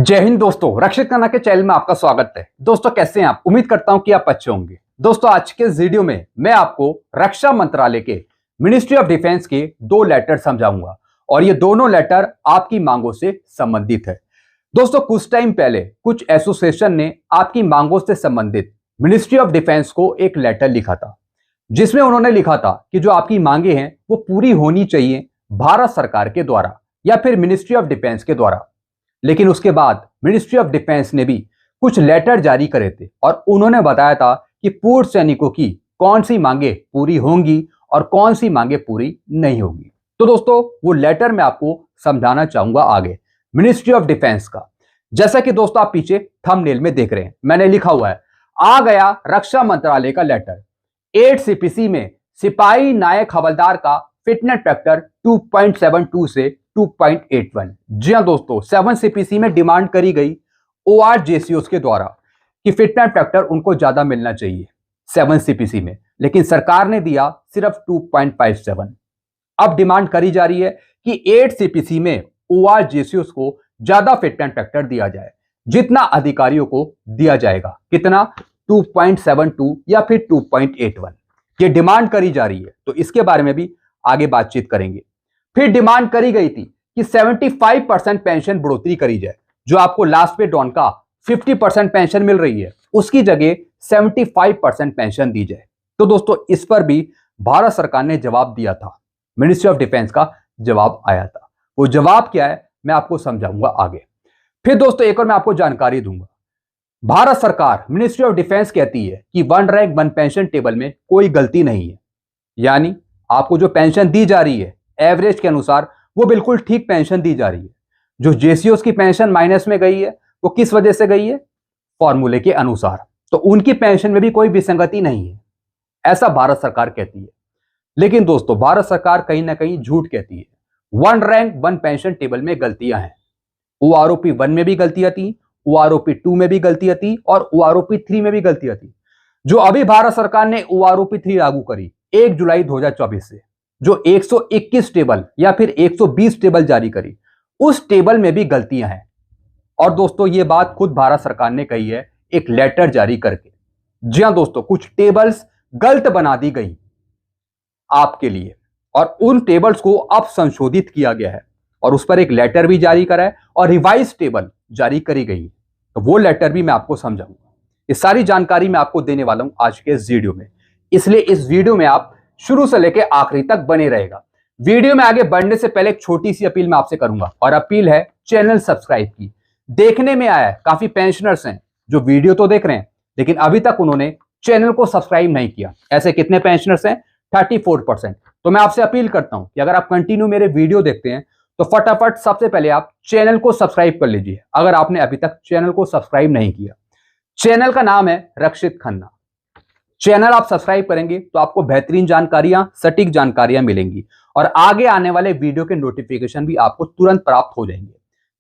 जय हिंद दोस्तों, रक्षित खन्ना के चैनल में आपका स्वागत है। दोस्तों कैसे हैं आप? उम्मीद करता हूं कि आप अच्छे होंगे। दोस्तों आज के इस वीडियो में मैं आपको रक्षा मंत्रालय के मिनिस्ट्री ऑफ डिफेंस के दो लेटर समझाऊंगा और ये दोनों लेटर आपकी मांगों से संबंधित है। दोस्तों कुछ टाइम पहले कुछ एसोसिएशन ने आपकी मांगों से संबंधित मिनिस्ट्री ऑफ डिफेंस को एक लेटर लिखा था, जिसमें उन्होंने लिखा था कि जो आपकी मांगे हैं वो पूरी होनी चाहिए भारत सरकार के द्वारा या फिर मिनिस्ट्री ऑफ डिफेंस के द्वारा। लेकिन उसके बाद मिनिस्ट्री ऑफ डिफेंस ने भी कुछ लेटर जारी करे थे और उन्होंने बताया था कि पूर्व सैनिकों की कौन सी मांगे पूरी होंगी और कौन सी मांगे पूरी नहीं होगी। तो दोस्तों वो लेटर मैं आपको समझाना चाहूंगा आगे मिनिस्ट्री ऑफ डिफेंस का। जैसा कि दोस्तों आप पीछे थंबनेल में देख रहे हैं, मैंने लिखा हुआ है, आ गया रक्षा मंत्रालय का लेटर। 8 सीपीसी में सिपाही नायक हवलदार का फिटनेस फैक्टर 2.72 से 2.81। जी हां दोस्तों, 7 सीपीसी में डिमांड करी गई ORJCOs के द्वारा कि फिटनेस फैक्टर उनको ज्यादा मिलना चाहिए 7 सीपीसी में, लेकिन सरकार ने दिया सिर्फ 2.57। अब डिमांड करी जा रही है कि 8 सीपीसी में ORJCOs को ज्यादा फिटनेस फैक्टर दिया जाए, जितना अधिकारियों को दिया जाएगा। कितना? 2.72 या फिर 2.81। ये डिमांड करी जा रही है, तो इसके बारे में भी आगे बातचीत करेंगे। फिर डिमांड करी गई थी कि 75% पेंशन बढ़ोतरी करी जाए। जो आपको लास्ट पे डॉन का 50% पेंशन मिल रही है, उसकी जगह 75% पेंशन दी जाए। तो दोस्तों इस पर भी भारत सरकार ने जवाब दिया था, मिनिस्ट्री ऑफ डिफेंस का जवाब आया था। वो जवाब क्या है मैं आपको समझाऊंगा आगे। फिर दोस्तों एक और मैं आपको जानकारी दूंगा। भारत सरकार मिनिस्ट्री ऑफ डिफेंस कहती है कि 1 रैंक 1 पेंशन टेबल में कोई गलती नहीं है, यानी आपको जो पेंशन दी जा रही है एवरेज के अनुसार वो बिल्कुल ठीक पेंशन दी जा रही है। जो जेसीओस की पेंशन माइनस में गई है वो किस वजह से गई है? फॉर्मूले के अनुसार। तो उनकी पेंशन में भी कोई विसंगति नहीं है, ऐसा भारत सरकार कहती है। लेकिन दोस्तों भारत सरकार कहीं ना कहीं झूठ कहती है। 1 रैंक 1 पेंशन टेबल में गलतियां हैं। OROP 1 में भी गलतियां थी, OROP 2 में भी गलतियां थी और OROP 3 में भी गलतियां थी। जो अभी भारत सरकार ने OROP 3 लागू करी 1 जुलाई 2024 से, जो 121 टेबल या फिर 120 टेबल जारी करी, उस टेबल में भी गलतियां हैं। और दोस्तों ये बात खुद भारत सरकार ने कही है एक लेटर जारी करके। जी हां दोस्तों, कुछ टेबल्स गलत बना दी गई आपके लिए और उन टेबल्स को अब संशोधित किया गया है और उस पर एक लेटर भी जारी करा है और रिवाइज टेबल जारी करी गई। तो वो लेटर भी मैं आपको समझाऊंगा। ये सारी जानकारी मैं आपको देने वाला हूं आज के इस वीडियो में, इसलिए इस वीडियो में आप शुरू से लेकर आखिरी तक बने रहेगा। वीडियो में आगे बढ़ने से पहले एक छोटी सी अपील मैं आपसे करूंगा और अपील है चैनल सब्सक्राइब की। देखने में आया है काफी पेंशनर्स हैं जो वीडियो तो देख रहे हैं लेकिन अभी तक उन्होंने चैनल को सब्सक्राइब नहीं किया। ऐसे कितने पेंशनर्स हैं? 34%। तो मैं आपसे अपील करता हूं कि अगर आप कंटिन्यू मेरे वीडियो देखते हैं तो फटाफट सबसे पहले आप चैनल को सब्सक्राइब कर लीजिए, अगर आपने अभी तक चैनल को सब्सक्राइब नहीं किया। चैनल का नाम है रक्षित खन्ना। चैनल आप सब्सक्राइब करेंगे तो आपको बेहतरीन जानकारियां, सटीक जानकारियां मिलेंगी और आगे आने वाले वीडियो के नोटिफिकेशन भी आपको तुरंत प्राप्त हो जाएंगे।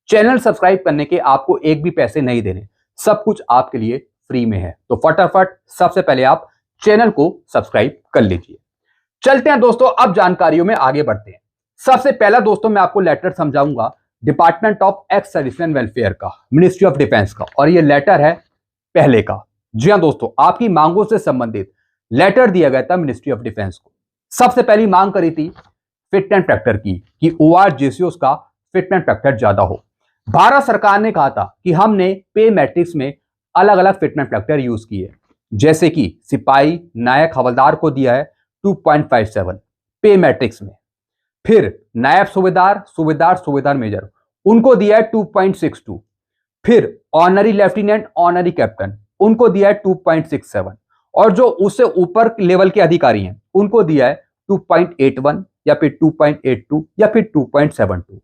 चैनल सब्सक्राइब करने के आपको एक भी पैसे नहीं देने, सब कुछ आपके लिए फ्री में है। तो फटाफट सबसे पहले आप चैनल को सब्सक्राइब कर लीजिए। चलते हैं दोस्तों, अब जानकारियों में आगे बढ़ते हैं। सबसे पहला दोस्तों मैं आपको लेटर समझाऊंगा department of ex serviceman welfare का, मिनिस्ट्री ऑफ डिफेंस का, और यह लेटर है पहले का। जी हां दोस्तों, आपकी मांगों से संबंधित लेटर दिया गया था मिनिस्ट्री ऑफ डिफेंस को। सबसे पहली मांग करी थी फिटनेस फैक्टर की कि ORJCOs का फिटनेस फैक्टर ज्यादा हो। भारत सरकार ने कहा था कि हमने पे मैट्रिक्स में अलग अलग फिटनेस फैक्टर यूज किए, जैसे कि सिपाही नायक हवलदार को दिया है 2.57 पे मैट्रिक्स में। फिर नायब सूबेदार, सूबेदार मेजर, उनको दिया है 2.62। फिर ऑनरी लेफ्टिनेंट, ऑनरी कैप्टन, उनको दिया है 2.67 और जो उससे ऊपर लेवल के अधिकारी हैं उनको दिया है 2.81 या फिर 2.82 या फिर 2.72।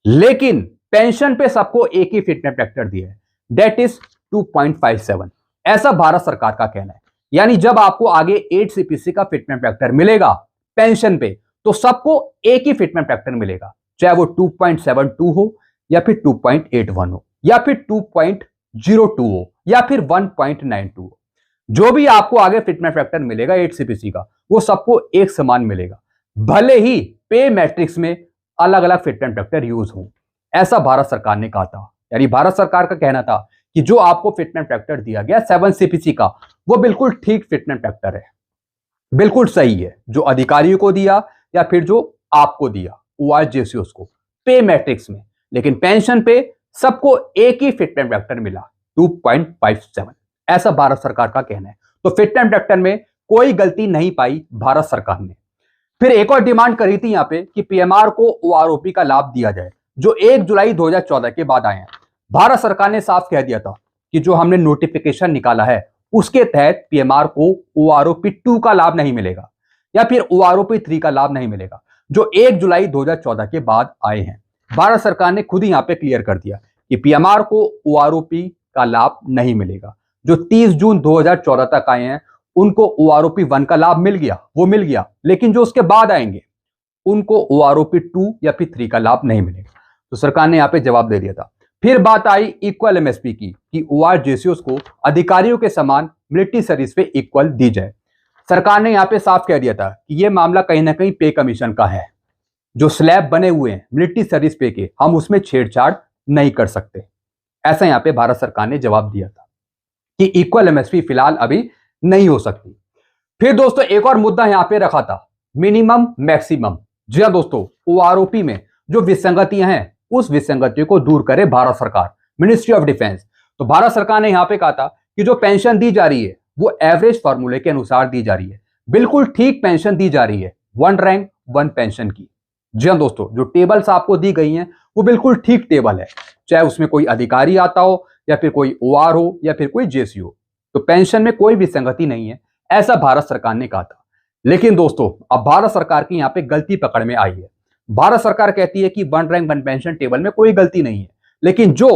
लेकिन पेंशन पे सबको एक ही फिटनेस फैक्टर दिया है, दैट इज 2.57। ऐसा भारत सरकार का कहना है। यानी जब आपको आगे 8 सीपीसी का फिटनेस फैक्टर मिलेगा पेंशन पे तो सबको एक ही फिटनेस फैक्टर मिलेगा, चाहे वो 2.72 हो या फिर 2.81 हो या फिर 2.02 हो या फिर 1.92 हो। जो भी आपको आगे फिटनेस फैक्टर मिलेगा 8 सीपीसी का वो सबको एक समान मिलेगा, भले ही पे मैट्रिक्स में अलग अलग फिटनेस फैक्टर यूज हो। ऐसा भारत सरकार ने कहा था यानी भारत सरकार का कहना था कि जो आपको फिटमेंट फैक्टर दिया गया 7 CPC का, वो बिल्कुल ठीक फिटमेंट फैक्टर है, बिल्कुल सही है, जो अधिकारियों को दिया या फिर जो आपको दिया ORJCOs को पे मैट्रिक्स में। लेकिन पेंशन पे सबको एक ही फिटमेंट फैक्टर मिला 2.57, ऐसा भारत सरकार का कहना है। तो फिटमेंट फैक्टर में कोई गलती नहीं पाई भारत सरकार ने। फिर एक और डिमांड करी थी यहाँ पे कि PMR को OROP का लाभ दिया जाए, जो 1 जुलाई 2014 के बाद आए हैं। भारत सरकार ने साफ कह दिया था कि जो हमने नोटिफिकेशन निकाला है उसके तहत PMR को OROP 2 का लाभ नहीं मिलेगा या फिर OROP 3 का लाभ नहीं मिलेगा, जो 1 जुलाई 2014 के बाद आए हैं। भारत सरकार ने खुद ही यहाँ पे क्लियर कर दिया कि PMR को OROP का लाभ नहीं मिलेगा। जो 30 जून 2014 तक आए हैं उनको OROP 1 का लाभ मिल गया, वो मिल गया, लेकिन जो उसके बाद आएंगे उनको OROP 2 या फिर 3 का लाभ नहीं मिलेगा। तो सरकार ने यहाँ पे जवाब दे दिया था। फिर बात आई इक्वल MSP की कि ORJCOs को अधिकारियों के समान मिलिट्री सर्विस पे इक्वल दी जाए। सरकार ने यहाँ पे साफ कह दिया था कि ये मामला कहीं ना कहीं पे कमीशन का है। जो स्लैब बने हुए हैं मिलिट्री सर्विस पे के, हम उसमें छेड़छाड़ नहीं कर सकते, ऐसा यहाँ पे भारत सरकार ने जवाब दिया था कि इक्वल MSP फिलहाल अभी नहीं हो सकती। फिर दोस्तों एक और मुद्दा यहाँ पे रखा था, मिनिमम मैक्सिमम। जी हाँ दोस्तों, OROP में जो विसंगतियां हैं उस विसंगतियों को दूर करे भारत सरकार, मिनिस्ट्री ऑफ डिफेंस। तो भारत सरकार ने यहाँ पे कहा था कि जो पेंशन दी जा रही है वो एवरेज फॉर्मूले के अनुसार दी जा रही है, बिल्कुल ठीक पेंशन दी जा रही है, 1 रैंक 1 पेंशन की। जी हाँ दोस्तों, जो टेबल्स आपको दी गई हैं वो बिल्कुल ठीक टेबल है, चाहे उसमें कोई अधिकारी आता हो या फिर कोई OR हो या फिर कोई JC हो, तो पेंशन में कोई विसंगति नहीं है, ऐसा भारत सरकार ने कहा था। लेकिन दोस्तों अब भारत सरकार की यहाँ पे गलती पकड़ में आई है। भारत सरकार कहती है कि 1 रैंक 1 पेंशन टेबल में कोई गलती नहीं है, लेकिन जो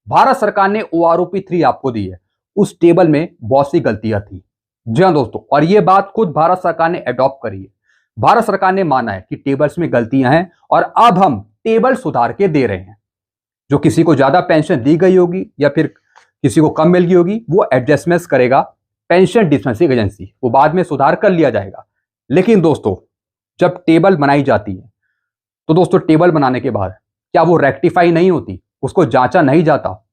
भारत सरकार ने OROP 3 आपको दी है उस टेबल में बहुत सी गलतियां थी। जी हाँ दोस्तों, और ये बात खुद भारत सरकार ने अडॉप्ट करी है। भारत सरकार ने माना है कि टेबल्स में गलतियां हैं और अब हम टेबल सुधार के दे रहे हैं। जो किसी को ज्यादा पेंशन दी गई होगी या फिर किसी को कम मिल गई होगी वो एडजस्टमेंट्स करेगा पेंशन डिस्पेंसिंग एजेंसी, वो बाद में सुधार कर लिया जाएगा। लेकिन दोस्तों जब टेबल बनाई जाती है तो दोस्तों टेबल बनाने के बाद क्या वो रेक्टिफाई नहीं होती, उसको जांचा नहीं जाता?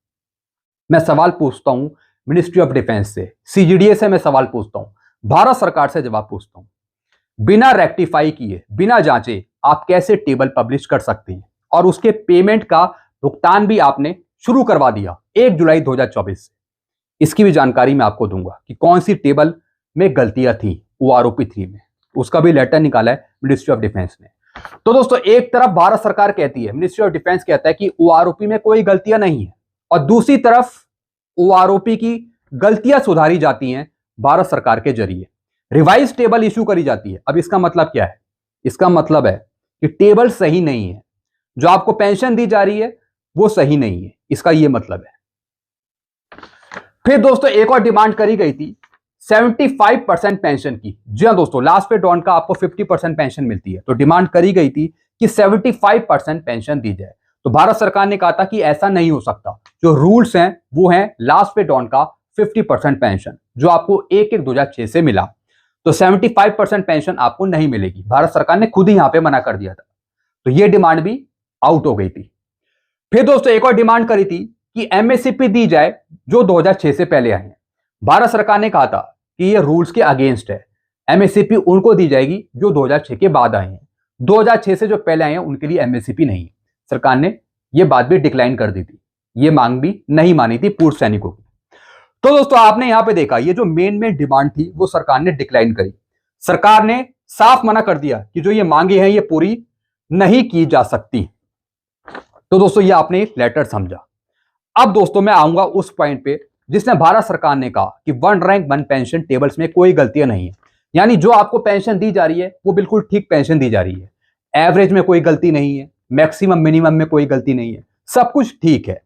मैं सवाल पूछता हूं मिनिस्ट्री ऑफ डिफेंस से, CGDA से मैं सवाल पूछता हूं, भारत सरकार से जवाब पूछता हूं, बिना रेक्टिफाई किए बिना जांचे आप कैसे टेबल पब्लिश कर सकते हैं? और उसके पेमेंट का भुगतान भी आपने शुरू करवा दिया 1 जुलाई 2024 से। इसकी भी जानकारी मैं आपको दूंगा कि कौन सी टेबल में गलतियां थी OROP 3 में, उसका भी लेटर निकाला है मिनिस्ट्री ऑफ डिफेंस ने। तो दोस्तों एक तरफ भारत सरकार कहती है, मिनिस्ट्री ऑफ डिफेंस कहता है कि OROP में कोई गलतियां नहीं है, और दूसरी तरफ OROP की गलतियां सुधारी जाती हैं भारत सरकार के जरिए, रिवाइज टेबल इशू करी जाती है। अब इसका मतलब क्या है? इसका मतलब है कि टेबल सही नहीं है, जो आपको पेंशन दी जा रही है वो सही नहीं है, इसका ये मतलब है। फिर दोस्तों एक और डिमांड करी गई थी 75% पेंशन की। जी हाँ दोस्तों, लास्ट पे डॉन का आपको 50% पेंशन मिलती है, तो डिमांड करी गई थी कि 75% पेंशन दी जाए। तो भारत सरकार ने कहा था कि ऐसा नहीं हो सकता, जो रूल्स हैं वो हैं लास्ट पे डॉन का 50% पेंशन, जो आपको 1/1/2006 से मिला, तो 75% पेंशन आपको नहीं मिलेगी। भारत सरकार ने खुद ही यहां पे मना कर दिया था, तो ये डिमांड भी आउट हो गई थी। फिर दोस्तों एक और डिमांड करी थी कि MSCP दी जाए जो 2006 से पहले आए हैं। भारत सरकार ने कहा था कि ये रूल्स के अगेंस्ट है, MSCP उनको दी जाएगी जो 2006 के बाद आए हैं, 2006 से जो पहले आए हैं उनके लिए MSCP नहीं है। सरकार ने यह बात भी डिक्लाइन कर दी थी, ये मांग भी नहीं मानी थी पूर्व सैनिकों की। तो दोस्तों आपने यहां पे देखा, ये जो मेन डिमांड थी वो सरकार ने डिक्लाइन करी। सरकार ने साफ मना कर दिया कि जो ये मांगे हैं ये पूरी नहीं की जा सकती। तो दोस्तों ये आपने एक लेटर समझा। अब दोस्तों मैं आऊंगा उस पॉइंट पे जिसने भारत सरकार ने कहा कि 1 रैंक 1 पेंशन टेबल्स में कोई गलतियां नहीं है, यानी जो आपको पेंशन दी जा रही है वो बिल्कुल ठीक पेंशन दी जा रही है, एवरेज में कोई गलती नहीं है, मैक्सिमम मिनिमम में कोई गलती नहीं है, सब कुछ ठीक है।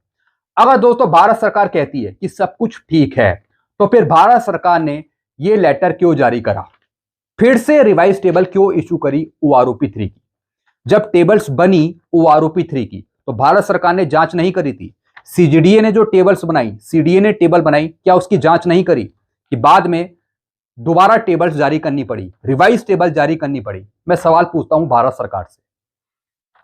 अगर दोस्तों भारत सरकार कहती है कि सब कुछ ठीक है, तो फिर भारत सरकार ने ये लेटर क्यों जारी करा, फिर से रिवाइज टेबल क्यों इशू करी OROP 3 की? जब टेबल्स बनी OROP 3 की तो भारत सरकार ने जांच नहीं करी थी? CGDA ने जो टेबल्स बनाई, CDA ने टेबल बनाई, क्या उसकी जांच नहीं करी कि बाद में दोबारा टेबल्स जारी करनी पड़ी, रिवाइज टेबल जारी करनी पड़ी? मैं सवाल पूछता हूं भारत सरकार से,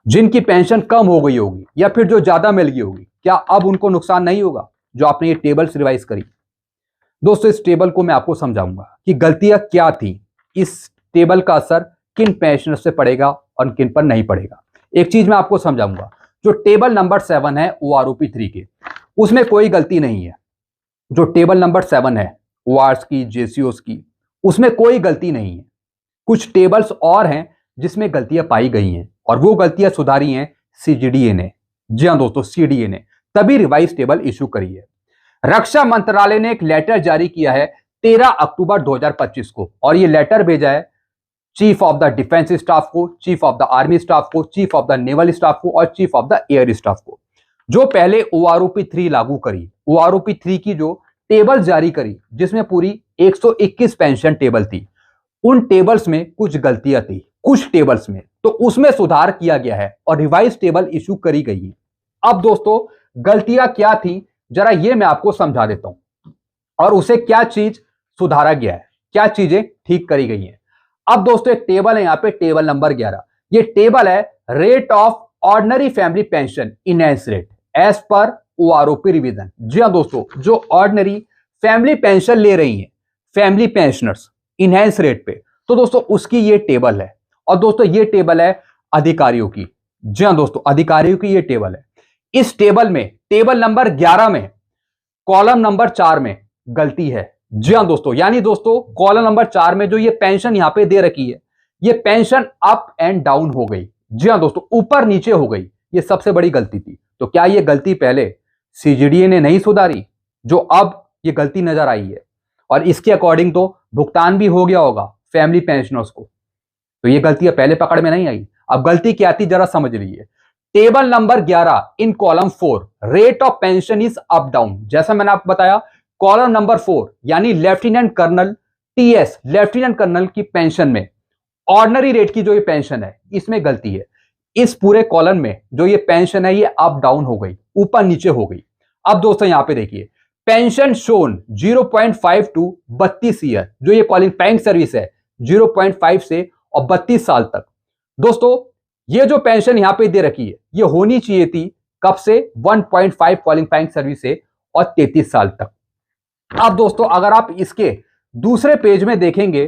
जिनकी पेंशन कम हो गई होगी या फिर जो ज्यादा मिल गई होगी, क्या अब उनको नुकसान नहीं होगा जो आपने ये टेबल्स रिवाइज करी? दोस्तों इस टेबल को मैं आपको समझाऊंगा कि गलतियां क्या थी, इस टेबल का असर किन पेंशनर से पड़ेगा और किन पर नहीं पड़ेगा। एक चीज मैं आपको समझाऊंगा, जो टेबल नंबर 7 है OROP 3 के, उसमें कोई गलती नहीं है। जो टेबल नंबर 7 है ORs की, JCOs की, उसमें कोई गलती नहीं है। कुछ टेबल्स और हैं जिसमें गलतियां पाई गई हैं और वो गलतियां सुधारी हैं CGDA ने। जी हाँ दोस्तों, CDA ने तभी रिवाइज टेबल इशू करी है। रक्षा मंत्रालय ने एक लेटर जारी किया है 13 अक्टूबर 2025 को, और ये लेटर भेजा है chief of the defence staff को, chief of the army staff को, chief of the naval staff को और chief of the air staff को, जो पहले OROP 3 लागू करी। OROP 3 की जो टेबल जारी करी जिसमें पूरी 121 पेंशन टेबल थी, उन टेबल्स में कुछ गलतियां थी कुछ टेबल्स में, तो उसमें सुधार किया गया है और रिवाइज टेबल इशू करी गई है। अब दोस्तों गलतियां क्या थी जरा ये मैं आपको समझा देता हूं और उसे क्या चीज सुधारा गया है, क्या चीजें ठीक करी गई हैं। अब दोस्तों एक टेबल है यहाँ पे, टेबल नंबर 11। ये टेबल है rate of ordinary family pension enhance rate as per OROP revision. जी हाँ दोस्तों, जो ऑर्डिनरी फैमिली पेंशन ले रही हैं फैमिली पेंशनर्स इनहेंस रेट पे, तो दोस्तों उसकी ये टेबल है। और दोस्तों ये टेबल है अधिकारियों की। जी हाँ दोस्तों, अधिकारियों की ये टेबल है। इस टेबल में टेबल नंबर 11 में कॉलम नंबर 4 में गलती है। जी हाँ दोस्तों, यानी दोस्तों कॉलम नंबर 4 में जो ये पेंशन यहां पे दे रखी है, ये पेंशन अप एंड डाउन हो गई। जी हाँ दोस्तों, ऊपर नीचे हो गई। ये सबसे बड़ी गलती थी। तो क्या ये गलती पहले CGDA ने नहीं सुधारी, जो अब ये गलती नजर आई है और इसके अकॉर्डिंग तो भुगतान भी हो गया होगा फैमिली पेंशनर्स को, तो ये गलतियां पहले पकड़ में नहीं आई। अब गलती क्या थी जरा समझ लीजिए। Table number 11 in column 4 rate of pension is up down. जैसा मैंने आपको बताया, कॉलम नंबर 4 यानी lieutenant colonel TS, lieutenant colonel की पेंशन में ऑर्डिनरी रेट की जो ये पेंशन है इसमें गलती है। इस पूरे कॉलम में जो ये पेंशन है ये अप डाउन हो गई, ऊपर नीचे हो गई। अब दोस्तों यहां पे देखिए, पेंशन शोन 0.5 टू 32 ईयर, जो ये क्वालिफाइंग सर्विस है 0.5 से और 32 साल तक। दोस्तों ये जो पेंशन यहां पे दे रखी है ये होनी चाहिए थी कब से, 1.5 क्वालिफाइंग सर्विस से और 33 साल तक। अब दोस्तों अगर आप इसके दूसरे पेज में देखेंगे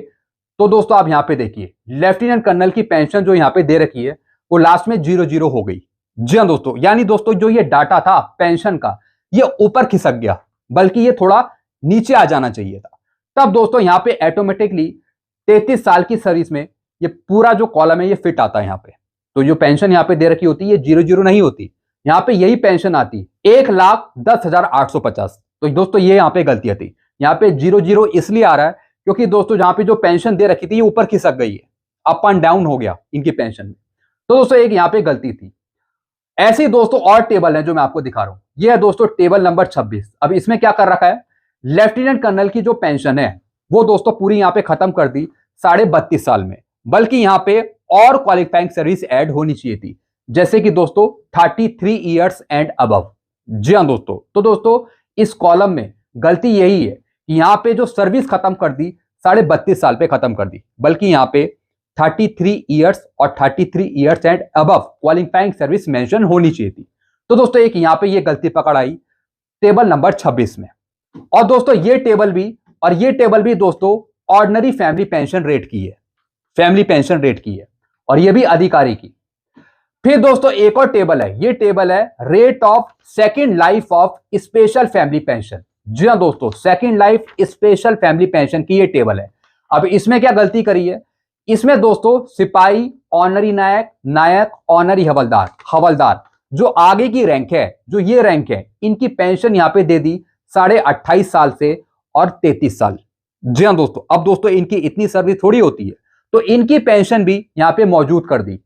तो दोस्तों आप यहां पे देखिए, लेफ्टिनेंट कर्नल की पेंशन जो यहां पे दे रखी है वो लास्ट में 00 हो गई। जी हाँ दोस्तों, यानी दोस्तों जो ये डाटा था पेंशन का ये ऊपर खिसक गया, बल्कि ये थोड़ा नीचे आ जाना चाहिए था। तब दोस्तों यहां पे ऑटोमेटिकली 33 साल की सर्विस में ये पूरा जो कॉलम है ये फिट आता है। यहां पे तो जो पेंशन यहां पे दे रखी होती है ये 00 नहीं होती, यहां पे यही पेंशन आती 1,10,850। तो दोस्तों ये यहां पे गलतियां थी, यहां पे 00 इसलिए आ रहा है क्योंकि दोस्तों जहां पे जो पेंशन दे रखी थी ये ऊपर खिसक गई है, अप एंड डाउन हो गया इनकी पेंशन में। तो दोस्तों एक यहां पे गलती थी। ऐसे ही दोस्तों और टेबल है जो मैं आपको दिखा रहा हूं, ये है दोस्तों टेबल नंबर 26। अब इसमें क्या कर रखा है, लेफ्टिनेंट कर्नल की जो पेंशन है वो दोस्तों पूरी यहां पे खत्म कर दी 32.5 साल में, बल्कि यहां पे और क्वालिफाइंग सर्विस ऐड होनी चाहिए थी, जैसे कि दोस्तों 33 ईयर्स एंड अबव। जी हाँ दोस्तों, तो दोस्तों इस कॉलम में गलती यही है कि यहां पे जो सर्विस खत्म कर दी 32.5 साल पे खत्म कर दी, बल्कि यहां पे 33 ईयर्स और 33 years and above qualifying service mention होनी चाहिए थी। तो दोस्तों एक यहां पे ये गलती पकड़ आई टेबल नंबर 26 में। और दोस्तों ये टेबल भी दोस्तों ऑर्डिनरी फैमिली पेंशन रेट की है, फैमिली पेंशन रेट की है, और ये भी अधिकारी की। फिर दोस्तों एक और टेबल है, ये टेबल है rate of second life of special family pension. जी हाँ दोस्तों, second life special family pension की ये टेबल है। अब इसमें क्या गलती करी है, इसमें दोस्तों सिपाही, ऑनरी नायक, नायक, ऑनरी हवलदार, हवलदार जो आगे की रैंक है, जो ये रैंक है, इनकी पेंशन यहां पे दे दी 28.5 साल से और 33 साल। जी हाँ दोस्तों, अब दोस्तों इनकी इतनी सर्विस थोड़ी होती है, तो इनकी पेंशन भी यहां पे मौजूद कर दी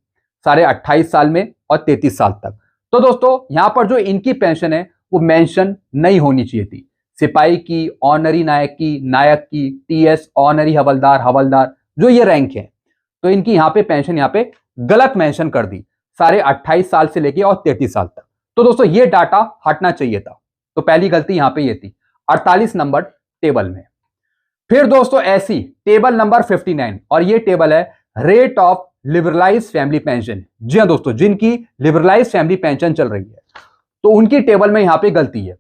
28.5 साल में और 33 साल तक। तो दोस्तों यहां पर जो इनकी पेंशन है वो मेंशन नहीं होनी चाहिए थी, सिपाही की, ऑनरी नायक की, नायक की, TS, ऑनरी हवलदार, हवलदार जो ये रैंक है, तो इनकी यहां पे पेंशन यहां पे गलत मेंशन कर दी 28.5 साल से लेके और 33 साल तक। तो दोस्तों ये डाटा हटना चाहिए था। तो पहली गलती यहां पे ये थी 48 नंबर टेबल में। फिर दोस्तों ऐसी टेबल नंबर 59, और ये टेबल है rate of liberalise family pension. जी हाँ दोस्तों, जिनकी लिबरलाइज फैमिली पेंशन चल रही है तो उनकी टेबल में यहां पे गलती है।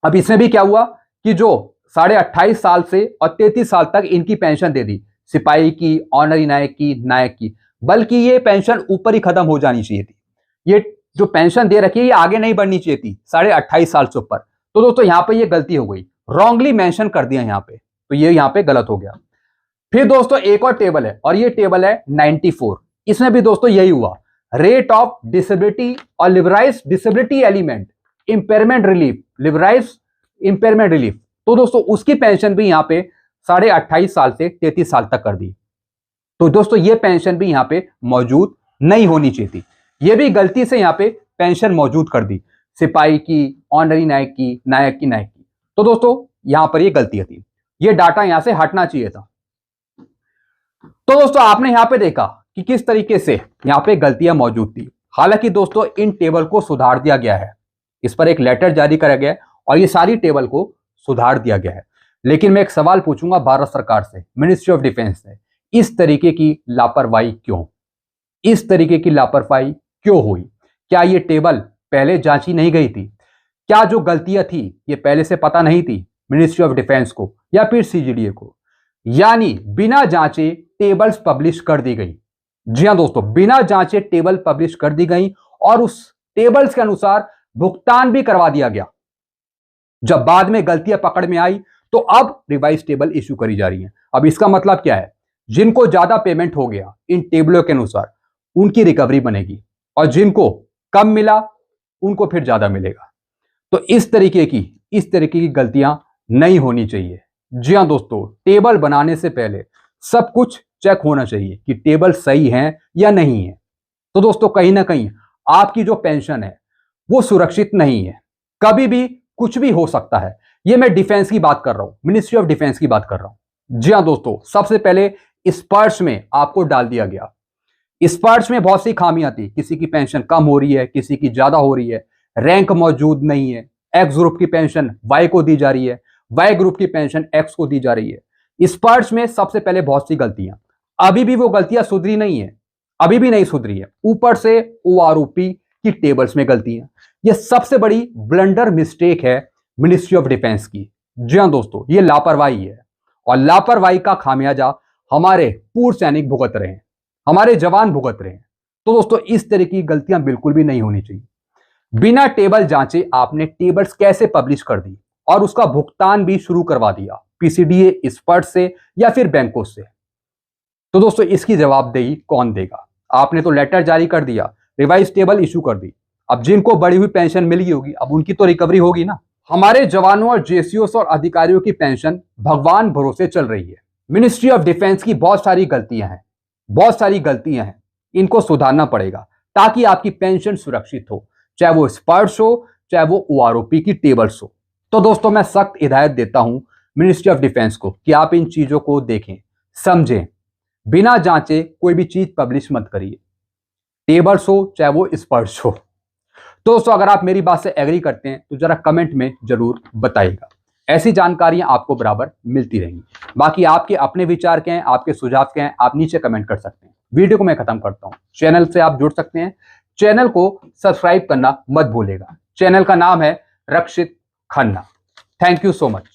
अब इसमें भी क्या हुआ कि जो 28.5 साल से और 33 साल तक इनकी पेंशन दे दी, सिपाही की, ऑनरी नायक की, नायक की, बल्कि ये पेंशन ऊपर ही खत्म हो जानी चाहिए थी। ये जो पेंशन दे रखी है ये आगे नहीं बढ़नी चाहिए थी 28.5 साल से ऊपर। तो दोस्तों यहां पे ये गलती हो गई, रॉन्गली मेंशन कर दिया यहां पे, तो ये यहां पे गलत हो गया। फिर दोस्तों एक और टेबल है और ये टेबल है 94। इसमें भी दोस्तों यही हुआ, रेट ऑफ डिसेबिलिटी और liberalise disability element impairment relief, liberalise impairment relief, तो दोस्तों उसकी पेंशन भी यहां पे 28.5 साल से 33 साल तक कर दी। तो दोस्तों ये पेंशन भी यहां पे मौजूद नहीं होनी चाहिए थी, ये भी गलती से यहां पे पेंशन मौजूद कर दी, सिपाही की, ऑनरी नायक की, नायक की, नायक की। तो दोस्तों यहां पर ये गलती थी, ये डाटा यहां से हटना चाहिए था। तो दोस्तों आपने यहां पे देखा कि किस तरीके से यहां पे गलतियां मौजूद थी। हालांकि दोस्तों इन टेबल को सुधार दिया गया है, इस पर एक लेटर जारी करा गया है और ये सारी टेबल को सुधार दिया गया है। लेकिन मैं एक सवाल पूछूंगा भारत सरकार से, मिनिस्ट्री ऑफ डिफेंस से, इस तरीके की लापरवाही क्यों, इस तरीके की लापरवाही क्यों हुई? क्या ये टेबल पहले जांची नहीं गई थी? क्या जो गलतियां थी ये पहले से पता नहीं थी मिनिस्ट्री ऑफ डिफेंस को या फिर सीजीडीए को? यानी बिना जांचे टेबल्स पब्लिश कर दी गई। जी हां दोस्तों, बिना जांचे टेबल पब्लिश कर दी गई और उस टेबल्स के अनुसार भुगतान भी करवा दिया गया। जब बाद में गलतियां पकड़ में आई तो अब रिवाइज टेबल इश्यू करी जा रही है। अब इसका मतलब क्या है, जिनको ज्यादा पेमेंट हो गया इन टेबलों के अनुसार उनकी रिकवरी बनेगी और जिनको कम मिला उनको फिर ज्यादा मिलेगा। तो इस तरीके की गलतियां नहीं होनी चाहिए। जी हां दोस्तों, टेबल बनाने से पहले सब कुछ चेक होना चाहिए कि टेबल सही है या नहीं है। तो दोस्तों कहीं ना कहीं आपकी जो पेंशन है वो सुरक्षित नहीं है, कभी भी कुछ भी हो सकता है। ये मैं डिफेंस की बात कर रहा हूं, मिनिस्ट्री ऑफ डिफेंस की बात कर रहा हूं। जी हां दोस्तों, सबसे पहले स्पर्श में आपको डाल दिया गया। स्पर्श में बहुत सी खामियां थी, किसी की पेंशन कम हो रही है, किसी की ज्यादा हो रही है, रैंक मौजूद नहीं है, एक्स ग्रुप की पेंशन वाई को दी जा रही है, वाई ग्रुप की पेंशन एक्स को दी जा रही है। स्पर्श में सबसे पहले बहुत सी गलतियां, अभी भी वो गलतियां सुधरी नहीं है, अभी भी नहीं सुधरी है। ऊपर से ओआरओपी की टेबल्स में गलतियां, ये सबसे बड़ी ब्लंडर मिस्टेक है मिनिस्ट्री ऑफ डिफेंस की। जी हां दोस्तों, ये लापरवाही है और लापरवाही का खामियाजा हमारे पूर्व सैनिक भुगत रहे हैं, हमारे जवान भुगत रहे हैं। तो दोस्तों इस तरह की गलतियां बिल्कुल भी नहीं होनी चाहिए। बिना टेबल जांचे आपने टेबल्स कैसे पब्लिश कर दी और उसका भुगतान भी शुरू करवा दिया, पीसीडीए, स्पर्श से या फिर बैंकों से? तो दोस्तों इसकी जवाबदेही कौन देगा? आपने तो लेटर जारी कर दिया, रिवाइज टेबल इशू कर दी, अब जिनको बढ़ी हुई पेंशन मिली होगी अब उनकी तो रिकवरी होगी ना। हमारे जवानों और जेसीओस और अधिकारियों की पेंशन भगवान भरोसे चल रही है। मिनिस्ट्री ऑफ डिफेंस की बहुत सारी गलतियां हैं, बहुत सारी गलतियां हैं, इनको सुधारना पड़ेगा ताकि आपकी पेंशन सुरक्षित हो, चाहे वो स्पर्श हो, चाहे वो ओआरओपी की टेबल्स हो। तो दोस्तों मैं सख्त हिदायत देता हूं मिनिस्ट्री ऑफ डिफेंस को कि आप इन चीजों को देखें, समझें, बिना जांचे कोई भी चीज पब्लिश मत करिए, टेबल्स हो चाहे वो स्पर्श हो। तो दोस्तों अगर आप मेरी बात से एग्री करते हैं तो जरा कमेंट में जरूर बताइएगा, ऐसी जानकारियां आपको बराबर मिलती रहेंगी। बाकी आपके अपने विचार क्या हैं, आपके सुझाव क्या हैं, आप नीचे कमेंट कर सकते हैं। वीडियो को मैं खत्म करता हूं, चैनल से आप जुड़ सकते हैं, चैनल को सब्सक्राइब करना मत भूलिएगा। चैनल का नाम है Rakshit Khanna. Thank you so much.